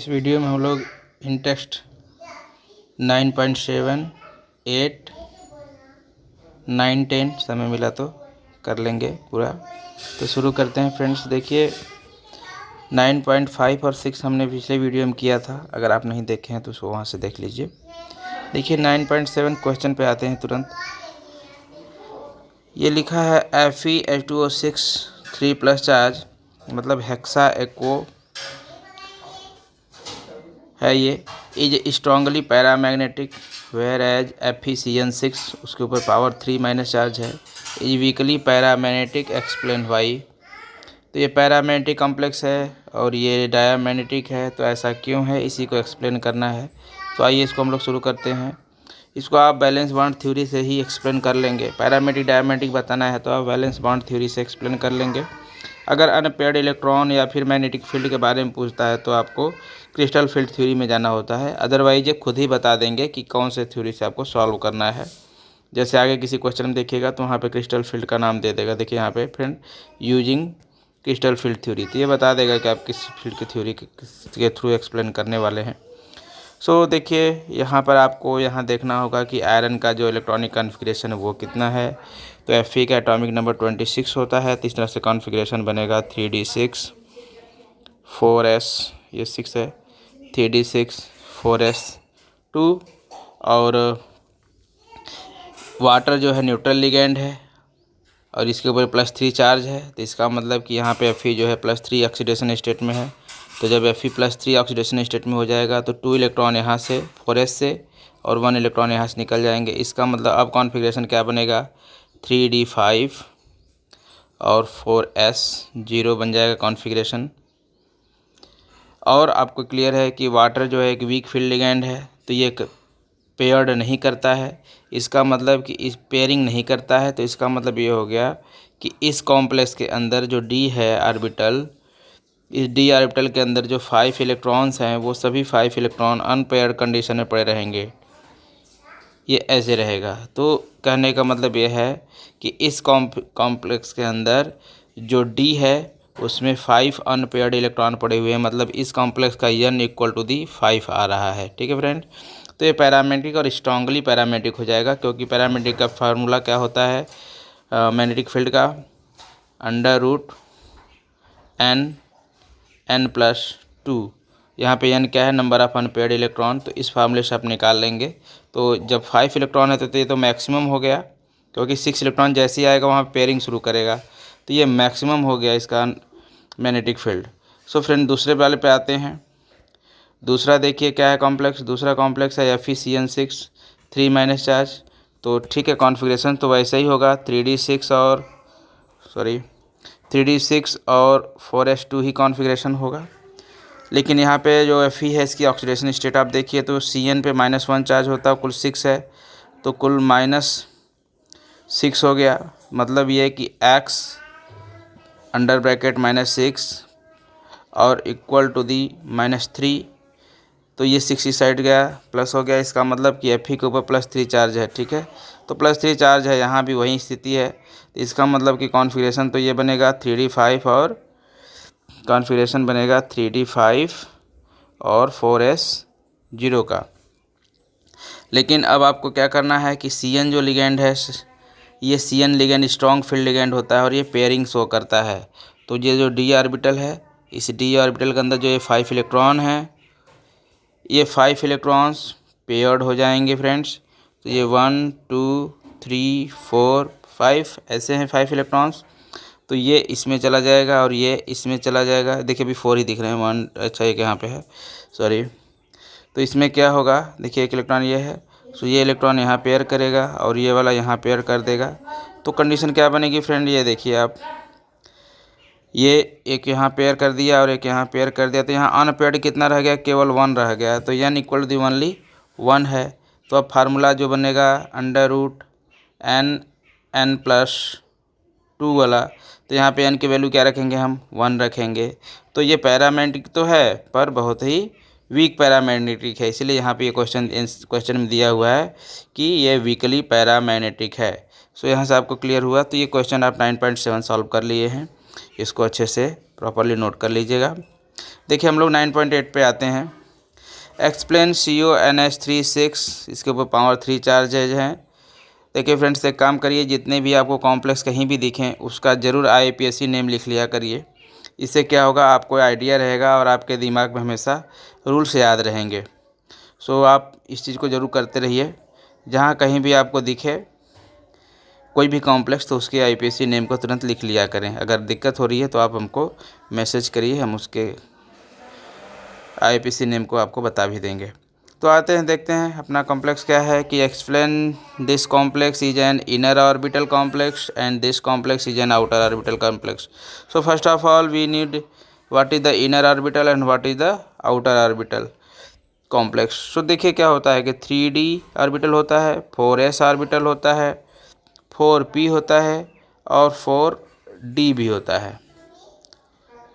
इस वीडियो में हम लोग इन टेक्स्ट 9.7, 8, 9, 10 समय मिला तो कर लेंगे पूरा। तो शुरू करते हैं फ्रेंड्स। देखिए 9.5 और 6 हमने पिछले वीडियो में किया था, अगर आप नहीं देखे हैं तो उसको वहाँ से देख लीजिए। देखिए 9.7 क्वेश्चन पे आते हैं तुरंत। ये लिखा है Fe2O6 3+ चार्ज, मतलब हेक्सा एक्वो है। ये is strongly paramagnetic where as FeCN6 उसके ऊपर पावर 3- चार्ज है। Is weakly paramagnetic, explain why. तो ये पैरामैग्नेटिक कॉम्प्लेक्स है और ये डायमैग्नेटिक है, तो ऐसा क्यों है इसी को एक्सप्लेन करना है। तो आइए इसको हम लोग शुरू करते हैं। इसको आप बैलेंस बॉन्ड थ्योरी से ही एक्सप्लेन कर लेंगे। पैरामैग्नेटिक डायमैग्नेटिक बताना है तो आप बैलेंस बॉन्ड थ्योरी से एक्सप्लेन कर लेंगे। अगर अनपेयर्ड इलेक्ट्रॉन या फिर मैग्नेटिक फील्ड के बारे में पूछता है तो आपको क्रिस्टल फील्ड थ्योरी में जाना होता है। अदरवाइज ये खुद ही बता देंगे कि कौन से थ्योरी से आपको सॉल्व करना है। जैसे आगे किसी क्वेश्चन में देखिएगा तो वहाँ पे क्रिस्टल फील्ड का नाम दे देगा। देखिए यहाँ पे friend, using crystal field theory, तो ये बता देगा कि आप किस फील्ड की थ्योरी के थ्रू एक्सप्लेन करने वाले हैं। सो देखिए यहाँ पर आपको यहाँ देखना होगा कि आयरन का जो इलेक्ट्रॉनिक कॉन्फ़िगरेशन है वो कितना है। तो Fe का एटॉमिक नंबर 26 होता है। तो इस तरह से कॉन्फ़िगरेशन बनेगा 3d6 4s, ये 6 है, 3d6 4s2। और वाटर जो है न्यूट्रल लिगेंड है और इसके ऊपर +3 चार्ज है। तो इसका मतलब कि यहाँ पे Fe जो है +3 ऑक्सीडेशन स्टेट में है। तो जब Fe +3 ऑक्सीडेशन स्टेट में हो जाएगा तो 2 इलेक्ट्रॉन यहाँ से 4s से और 1 इलेक्ट्रॉन यहाँ से निकल जाएंगे। इसका मतलब अब कॉन्फ़िगरेशन क्या बनेगा, 3d5 और 4s0 बन जाएगा कॉन्फ़िगरेशन। और आपको क्लियर है कि वाटर जो है एक वीक फील्ड लिगेंड है, तो ये पेयर्ड नहीं करता है। इसका मतलब कि इस पेयरिंग नहीं करता है। तो इसका मतलब ये हो गया कि इस कॉम्प्लेक्स के अंदर जो D है ऑर्बिटल, इस D ऑर्बिटल के अंदर जो 5 इलेक्ट्रॉन्स हैं वो सभी 5 इलेक्ट्रॉन अनपेयर्ड कंडीशन में पड़े रहेंगे। ये ऐसे रहेगा। तो कहने का मतलब ये है कि इस कॉम्प्लेक्स के अंदर जो D है उसमें 5 अनपेयर्ड इलेक्ट्रॉन पड़े हुए हैं, मतलब इस कॉम्प्लेक्स का N = 5 आ रहा है। ठीक है फ्रेंड। तो ये पैरामैग्नेटिक और स्ट्रांगली पैरामैग्नेटिक हो जाएगा, क्योंकि पैरामैग्नेटिक का फार्मूला क्या होता है मैग्नेटिक फील्ड का, √n+2। यहाँ पे n क्या है, नंबर ऑफ़ अनपेयर्ड इलेक्ट्रॉन। तो इस फार्मूले से आप निकाल लेंगे। तो जब 5 इलेक्ट्रॉन है तो ये तो मैक्सिमम हो गया, क्योंकि 6 इलेक्ट्रॉन जैसे ही आएगा वहाँ पेयरिंग शुरू करेगा। तो ये मैक्सिमम हो गया इसका मैग्नेटिक फील्ड। सो फ्रेंड दूसरे वाले पे आते हैं। दूसरा देखिए क्या है कॉम्प्लेक्स, दूसरा कॉम्प्लेक्स है FeCN6 3- चार्ज। तो ठीक है, कॉन्फ़िगरेशन तो वैसे ही होगा, 3d6 और 4s2 ही कॉन्फ़िगरेशन होगा। लेकिन यहाँ पे जो Fe है इसकी ऑक्सीडेशन स्टेट आप देखिए तो Cn पे -1 चार्ज होता है, कुल 6 है, तो कुल -6 हो गया। मतलब ये कि x (-6) और =3, तो ये 6 इस साइड गया, प्लस हो गया। इसका मतलब कि Fe के ऊपर +3 चार्ज है। ठीक है, तो +3 चार्ज है, यहाँ भी वही स्थिति है। तो इसका मतलब कि कॉन्फ़िगरेशन तो ये बनेगा 3d5 और कॉन्फ़िगरेशन बनेगा 3d5 और 4s0 का। लेकिन अब आपको क्या करना है कि Cn जो लिगेंड है, ये Cn ligand strong field ligand होता है और ये पेयरिंग शो करता है। तो ये जो D ऑर्बिटल है, इस D ऑर्बिटल के अंदर जो ये 5 इलेक्ट्रॉन हैं, ये 5 इलेक्ट्रॉन्स पेयर्ड हो जाएंगे फ्रेंड्स। तो ये 1 2 3 4 5 ऐसे हैं 5 इलेक्ट्रॉन्स। तो ये इसमें चला जाएगा और ये इसमें चला जाएगा। देखिए अभी 4 ही दिख रहे हैं, 1 अच्छा एक यहाँ पे है, सॉरी। तो इसमें क्या होगा, देखिए एक इलेक्ट्रॉन ये है, तो ये इलेक्ट्रॉन यहाँ पेयर करेगा और ये वाला यहाँ पेयर कर देगा। तो कंडीशन क्या बनेगी फ्रेंड, ये देखिए आप, ये एक यहाँ पेयर कर दिया और एक यहाँ पेयर कर दिया। तो यहाँ अनपेयर्ड कितना रह गया, केवल 1 रह गया। तो n = ओनली 1 है। तो अब फार्मूला जो बनेगा √n+2 वाला, तो यहाँ पे n की वैल्यू क्या रखेंगे, हम 1 रखेंगे। तो ये पैरामैग्नेटिक तो है पर बहुत ही वीक पैरामैग्नेटिक है, इसलिए यहाँ पे ये क्वेश्चन में दिया हुआ है कि ये वीकली पैरामैग्नेटिक है। सो यहाँ से आपको क्लियर हुआ। तो ये क्वेश्चन आप 9.7 सॉल्व कर लिए हैं। इसको अच्छे से प्रॉपरली नोट कर लीजिएगा। देखिए हम लोग 9.8 पे आते हैं। एक्सप्लेन CONH36, इसके ऊपर पावर 3 चार्जेज हैं। देखिए फ्रेंड्स, एक काम करिए, जितने भी आपको कॉम्प्लेक्स कहीं भी दिखें उसका ज़रूर IUPAC नेम लिख लिया करिए। इससे क्या होगा, आपको आइडिया रहेगा और आपके दिमाग में हमेशा रूल्स याद रहेंगे। सो आप इस चीज़ को ज़रूर करते रहिए। जहाँ कहीं भी आपको दिखे कोई भी कॉम्प्लेक्स तो उसके IUPAC नेम को तुरंत लिख लिया करें। अगर दिक्कत हो रही है तो आप हमको मैसेज करिए, हम उसके IUPAC नेम को आपको बता भी देंगे। तो आते हैं, देखते हैं अपना कॉम्प्लेक्स क्या है कि explain this complex is an inner orbital complex and this complex is an outer orbital complex. So first of all we need what is the inner orbital and what is the outer orbital complex. So देखिए क्या होता है कि 3D orbital होता है, 4s orbital होता है, 4p होता है और 4d भी होता है।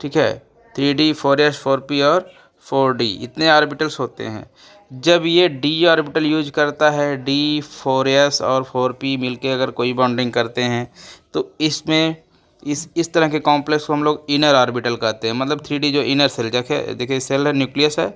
ठीक है, 3D, 4s, 4p और 4d इतने ऑर्बिटल्स होते हैं। जब ये d ऑर्बिटल यूज करता है, d, 4s और 4p मिलके अगर कोई बॉन्डिंग करते हैं तो इसमें इस तरह के कॉम्प्लेक्स को हम लोग इनर ऑर्बिटल कहते हैं। मतलब 3D जो इनर सेल, देखिए सेल है, न्यूक्लियस है,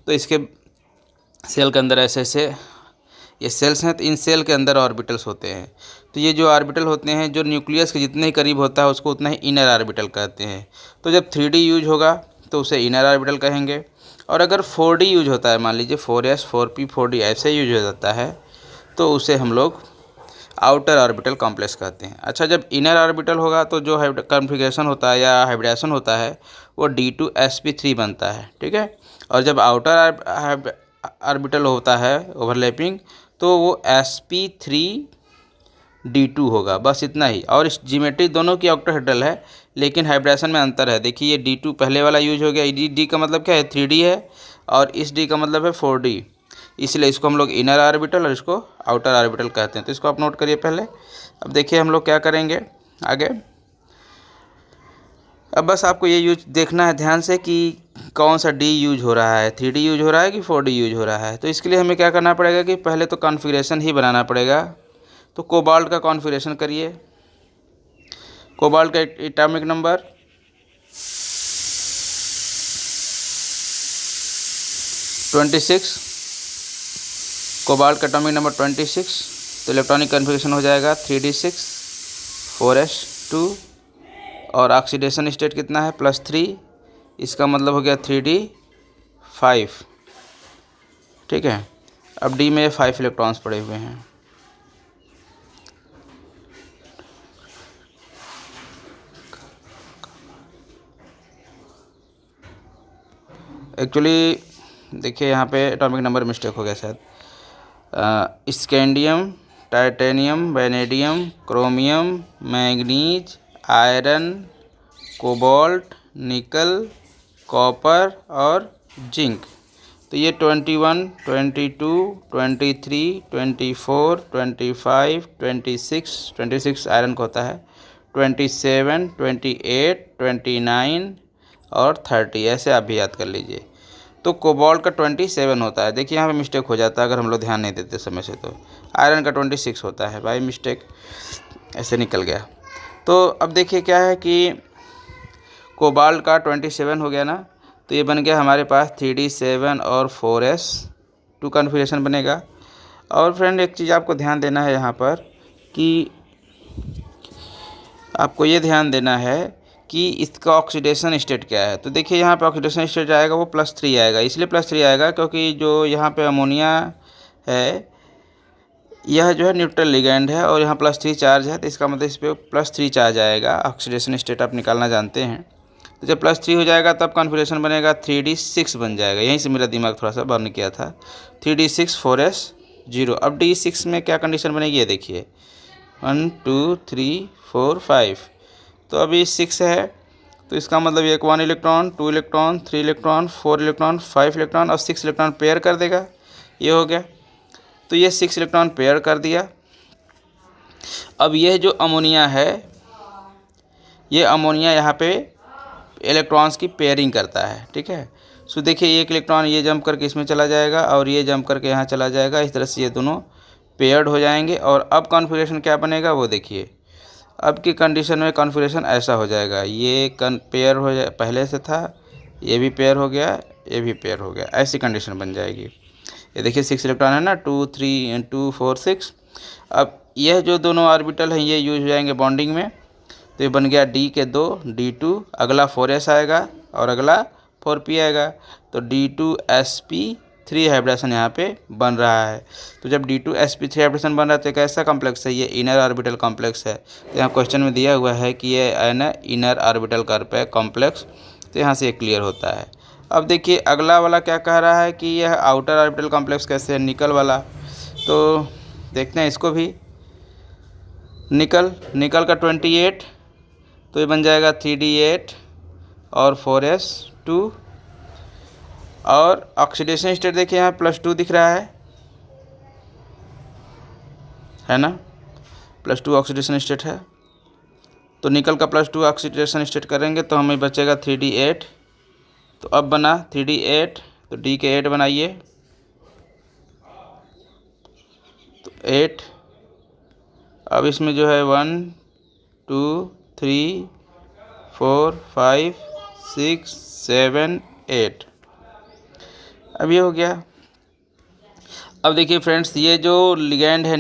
तो इसके सेल के अंदर ऐसे ये सेल्स हैं, तो इन सेल के अंदर ऑर्बिटल्स होते हैं। तो ये जो ऑर्बिटल होते हैं जो न्यूक्लियस के जितने ही करीब होता है उसको उतना ही इनर ऑर्बिटल कहते हैं। तो जब 3D यूज होगा तो उसे इनर ऑर्बिटल कहेंगे, और अगर 4D यूज होता है, मान लीजिए 4s, 4p, 4d ऐसे यूज हो जाता है तो उसे हम लोग आउटर ऑर्बिटल कॉम्प्लेक्स कहते हैं। अच्छा, जब इनर ऑर्बिटल होगा तो जो कॉन्फ़िगरेशन होता है या हाइब्रिडेशन होता है वो D2sp3 बनता है। ठीक है, और जब आउटर ऑर्बिटल होता है ओवरलैपिंग तो वो sp3d2 होगा, बस इतना ही। और इस ज्योमेट्री दोनों की ऑक्टाहेड्रल है, लेकिन हाइब्रिडेशन में अंतर है। देखिए ये D2 पहले वाला यूज हो गया, D का मतलब क्या है, 3D है, और इस D का मतलब है 4D, इसलिए इसको हम लोग इनर ऑर्बिटल और इसको आउटर ऑर्बिटल कहते हैं। तो इसको आप नोट करिए पहले। अब देखिए हम लोग क्या करेंगे आगे। अब बस आपको ये यूज देखना है ध्यान से कि कौन सा D यूज हो रहा है, 3D यूज हो रहा है कि 4D यूज हो रहा है। तो इसके लिए हमें क्या करना पड़ेगा कि पहले तो कॉन्फ़िगरेशन ही बनाना पड़ेगा। तो कोबाल्ट का कॉन्फ़िगरेशन करिए। कोबाल्ट का एटॉमिक नंबर 26, कोबाल्ट का एटॉमिक नंबर 26। तो इलेक्ट्रॉनिक कॉन्फ़िगरेशन हो जाएगा 3d6 4s2, और ऑक्सीडेशन स्टेट कितना है, +3, इसका मतलब हो गया 3d5। ठीक है, अब D में 5 इलेक्ट्रॉन्स पड़े हुए हैं। एक्चुअली देखिए यहाँ पे एटॉमिक नंबर मिस्टेक हो गया शायद। Scandium, titanium, vanadium, chromium, manganese, iron, cobalt, निकल, कॉपर और जिंक। तो ये 21, 22, 23, 24, 25, 26 आयरन का होता है, 27, 28, 29 और 30, ऐसे आप भी याद कर लीजिए। तो कोबाल्ट का 27 होता है। देखिए यहाँ पे मिस्टेक हो जाता है अगर हम लोग ध्यान नहीं देते समय से। तो आयरन का 26 होता है, बाई मिस्टेक ऐसे निकल गया। तो अब देखिए क्या है कि कोबाल्ट का 27 हो गया ना, तो ये बन गया हमारे पास 3d7 और 4s2 कॉन्फ़िगरेशन बनेगा। और फ्रेंड एक चीज़ आपको ध्यान देना है यहाँ पर कि आपको ये ध्यान देना है कि इसका ऑक्सीडेशन स्टेट क्या है। तो देखिए यहाँ पे ऑक्सीडेशन स्टेट आएगा वो +3 आएगा। इसलिए +3 आएगा क्योंकि जो यहाँ पे अमोनिया है यह जो है न्यूट्रल लिगैंड है और यहाँ +3 चार्ज है, तो इसका मतलब इस पर +3 चार्ज आएगा। ऑक्सीडेशन स्टेट आप निकालना जानते हैं। तो जब +3 हो जाएगा तब कॉन्फ़िगरेशन बनेगा 3d6 बन जाएगा। यहीं से मेरा दिमाग थोड़ा सा बर्न किया था। 3d6 4s0। अब d6 में क्या कंडीशन बनेगी ये देखिए, 1 2 3 4 5। तो अभी 6 है, तो इसका मतलब एक 1 electron, 2 electron, 3 electron, 4 electron, 5 electron और 6 इलेक्ट्रॉन पेयर कर देगा। ये हो गया, तो ये 6 इलेक्ट्रॉन पेयर कर दिया। अब यह जो अमोनिया है, ये अमोनिया यहाँ पे इलेक्ट्रॉन्स की पेयरिंग करता है। ठीक है, सो देखिए एक इलेक्ट्रॉन ये जंप करके इसमें चला जाएगा और ये जंप करके यहाँ चला जाएगा। इस तरह से ये दोनों पेयर्ड हो जाएंगे। और अब कॉन्फ़िगरेशन क्या बनेगा वो देखिए। अब की कंडीशन में कॉन्फ़िगरेशन ऐसा हो जाएगा, ये पेयर हो जाए, पहले से था ये भी पेयर हो गया, ये भी पेयर हो गया, ऐसी कंडीशन बन जाएगी। ये देखिए 6 इलेक्ट्रॉन है ना, 2 3 2 4 6। अब यह जो दोनों ऑर्बिटल हैं ये यूज हो जाएंगे बॉन्डिंग में, तो ये बन गया D के 2 D2, अगला 4s आएगा और अगला 4p आएगा, तो D2sp3 हाइब्रिडेशन यहाँ पे बन रहा है। तो जब D2sp3 हाइब्रिडेशन बन रहा है तो कैसा कॉम्प्लेक्स है, ये इनर ऑर्बिटल कॉम्प्लेक्स है। तो यहाँ क्वेश्चन में दिया हुआ है कि ये है ना इनर ऑर्बिटल कॉम्प्लेक्स, तो यहाँ से ये क्लियर होता है। अब देखिए अगला वाला क्या कह रहा है कि यह आउटर ऑर्बिटल कॉम्प्लेक्स कैसे है, निकल वाला। तो देखते हैं इसको भी। निकल का 28, तो ये बन जाएगा 3d8 और 4s2। और ऑक्सीडेशन स्टेट देखिए यहाँ +2 दिख रहा है ना, +2 ऑक्सीडेशन स्टेट है। तो निकल का +2 ऑक्सीडेशन स्टेट करेंगे तो हमें बचेगा 3d8। तो अब बना 3d8, तो d के 8 बनाइए, तो 8। अब इसमें जो है 1 2 3 4 5 6 7 8, अब ये हो गया। अब देखिए फ्रेंड्स, ये जो लिगैंड है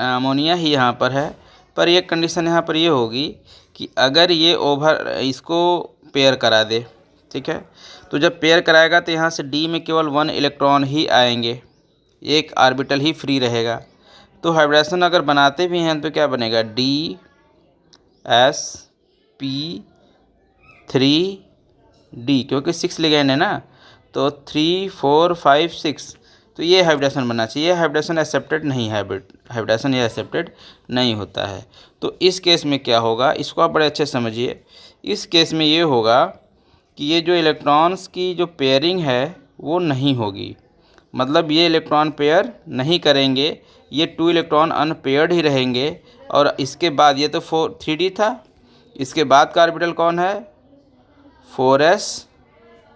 अमोनिया ही यहाँ पर है, पर एक कंडीशन यहाँ पर ये होगी कि अगर ये इसको पेयर करा दे, ठीक है, तो जब पेयर कराएगा तो यहाँ से D में केवल 1 इलेक्ट्रॉन ही आएंगे, एक ऑर्बिटल ही फ्री रहेगा। तो हाइब्रिडेशन अगर बनाते भी हैं तो क्या बनेगा, DsP3D, क्योंकि 6 लिगैंड है ना, तो 3 4 5 6, तो ये हाइब्रिडेशन बनना चाहिए। ये हाइब्रिडेशन एक्सेप्टेड नहीं है, हाइब्रिडेशन ये एक्सेप्टेड नहीं होता है। तो इस केस में क्या होगा, इसको आप बड़े अच्छे समझिए। इस केस में ये होगा कि ये जो इलेक्ट्रॉन्स की जो पेयरिंग है वो नहीं होगी, मतलब ये इलेक्ट्रॉन पेयर नहीं करेंगे, ये 2 इलेक्ट्रॉन अनपेयर्ड ही रहेंगे। और इसके बाद ये तो 3D था, इसके बाद का ऑर्बिटल कौन है, 4s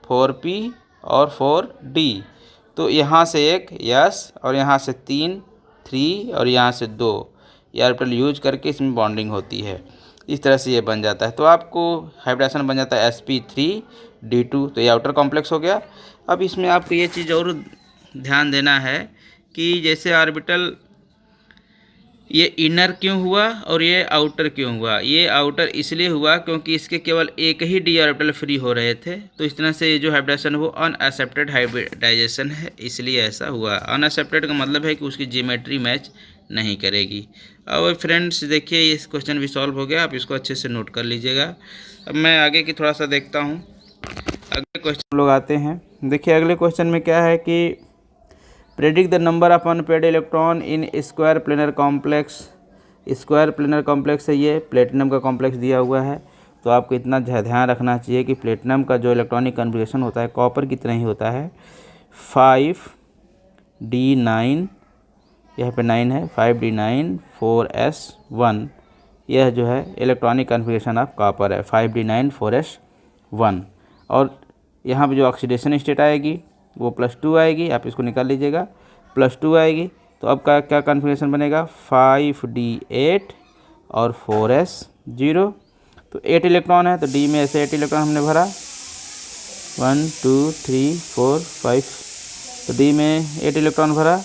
4p और 4d। तो यहाँ से एक s और यहाँ से 3 और यहाँ से 2, ये ऑर्बिटल यूज करके इसमें बॉन्डिंग होती है। इस तरह से ये बन जाता है। तो आपको हाइब्रिडेशन बन जाता है sp3d2, तो ये आउटर कॉम्प्लेक्स हो गया। अब इसमें आपको ये चीज़ और ध्यान देना है कि जैसे ऑर्बिटल ये इनर क्यों हुआ और ये आउटर क्यों हुआ। ये आउटर इसलिए हुआ क्योंकि इसके केवल एक ही d ऑर्बिटल फ्री हो रहे थे, तो इस तरह से ये जो हाइब्रिडेशन वो अनएक्सेप्टेड हाइब्रिडाइजेशन है, इसलिए ऐसा हुआ। अनएक्सेप्टेड का मतलब है कि उसकी ज्योमेट्री मैच नहीं करेगी। अब फ्रेंड्स देखिए इस क्वेश्चन भी सॉल्व हो गया, आप इसको अच्छे से नोट कर लीजिएगा। अब मैं आगे की थोड़ा सा देखता हूँ। अगले क्वेश्चन लोग आते हैं। देखिए अगले क्वेश्चन में क्या है कि predict the number of unpaired electron in square planar complex. Square planar complex है, ये प्लेटिनम का कॉम्प्लेक्स दिया हुआ है। तो आपको इतना ध्यान रखना चाहिए कि प्लेटिनम का जो इलेक्ट्रॉनिक कन्फिगरेशन होता है कॉपर की तरह ही होता है। 5d9, यहाँ पे 9 है, 5d9 4s1, यह जो है इलेक्ट्रॉनिक कन्फिगरेशन ऑफ कॉपर है, 5d9 4s1। और यहाँ पे जो ऑक्सीडेशन स्टेट आएगी वो +2 आएगी, आप इसको निकाल लीजिएगा, +2 आएगी। तो अब क्या कन्फिगरेशन बनेगा, 5d8 और 4s0। तो 8 इलेक्ट्रॉन है, तो D में ऐसे 8 इलेक्ट्रॉन हमने भरा, 1 2 3 4 5, तो D में 8 इलेक्ट्रॉन भरा,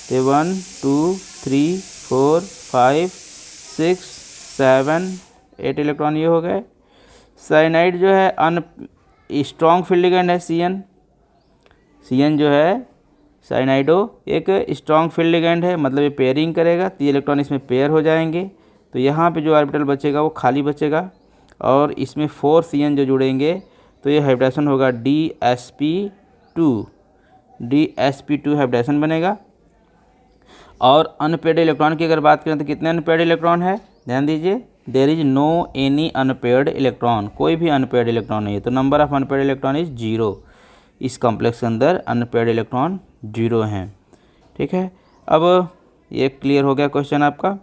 तो 1 2 3 4 5 6 7 8 इलेक्ट्रॉन ये हो गए। साइनाइड जो है स्ट्रॉन्ग फील्ड लिगेंड है, CN जो है साइनाइडो एक स्ट्रॉन्ग फील्ड लिगेंड है, मतलब ये पेयरिंग करेगा, तो ये इलेक्ट्रॉन इसमें पेयर हो जाएंगे। तो यहाँ पे जो ऑर्बिटल बचेगा वो खाली बचेगा और इसमें 4 CN जो जुड़ेंगे, तो ये हाइब्रिडेशन होगा DsP2 हाइब्रिडेशन बनेगा। और अनपेयर्ड इलेक्ट्रॉन की अगर बात करें तो कितने अनपेयर्ड इलेक्ट्रॉन है, ध्यान दीजिए, there is no any unpaired electron, कोई भी अनपेयर्ड इलेक्ट्रॉन नहीं है। तो number of unpaired electron is 0, इस कॉम्प्लेक्स के अंदर अनपेयर्ड इलेक्ट्रॉन 0 हैं। ठीक है, अब ये क्लियर हो गया क्वेश्चन आपका।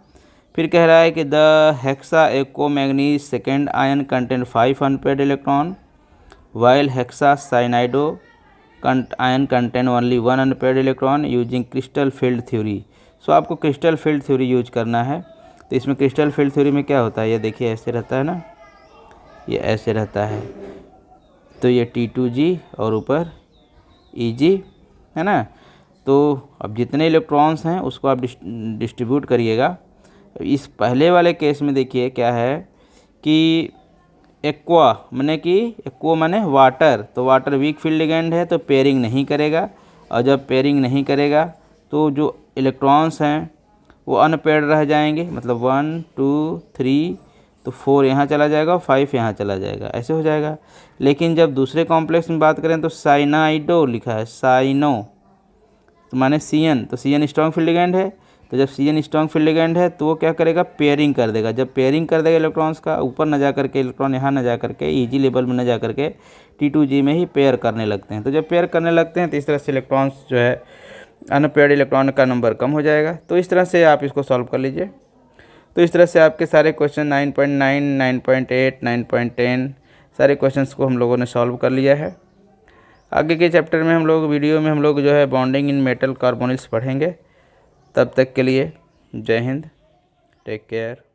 फिर कह रहा है कि the hexa aqua manganese second ion contain 5 unpaired electron while hexa cyanido ion contain only 1 unpaired electron using crystal field theory. So आपको क्रिस्टल फील्ड थ्योरी यूज करना है। तो इसमें क्रिस्टल फील्ड थ्योरी में क्या होता है, ये देखिए ऐसे रहता है ना, ये ऐसे रहता है, तो ये T2G और ऊपर Eg है ना। तो अब जितने इलेक्ट्रॉन्स हैं उसको आप डिस्ट्रीब्यूट करिएगा। इस पहले वाले केस में देखिए क्या है कि एक्वा माने वाटर, तो वाटर वीक फील्ड लिगेंड है तो पेयरिंग नहीं करेगा, और जब पेयरिंग नहीं करेगा तो जो इलेक्ट्रॉन्स हैं वो अनपेयर्ड रह जाएंगे, मतलब 1 2 3, तो 4 यहाँ चला जाएगा और 5 यहाँ चला जाएगा, ऐसे हो जाएगा। लेकिन जब दूसरे कॉम्प्लेक्स में बात करें तो साइनाइडो लिखा है, साइनो तो माने Cn, तो Cn स्ट्रॉन्ग फील्ड लिगेंड है, तो जब Cn स्ट्रॉन्ग फील्ड लिगेंड है तो वो क्या करेगा, पेयरिंग कर देगा। जब पेयरिंग कर देगा इलेक्ट्रॉन्स का, ऊपर न जा करके इलेक्ट्रॉन यहाँ न जा करके Eg लेवल में न जा करके T2G में ही पेयर करने लगते हैं। तो जब पेयर करने लगते हैं तो इस तरह से इलेक्ट्रॉन्स जो है अनपेयर्ड इलेक्ट्रॉन का नंबर कम हो जाएगा। तो इस तरह से आप इसको सॉल्व कर लीजिए। तो इस तरह से आपके सारे क्वेश्चन 9.9, 9.8, 9.10 सारे क्वेश्चंस को हम लोगों ने सॉल्व कर लिया है। आगे के चैप्टर में वीडियो में हम लोग जो है बॉन्डिंग इन मेटल कार्बोनिल्स पढ़ेंगे। तब तक के लिए जय हिंद, टेक केयर।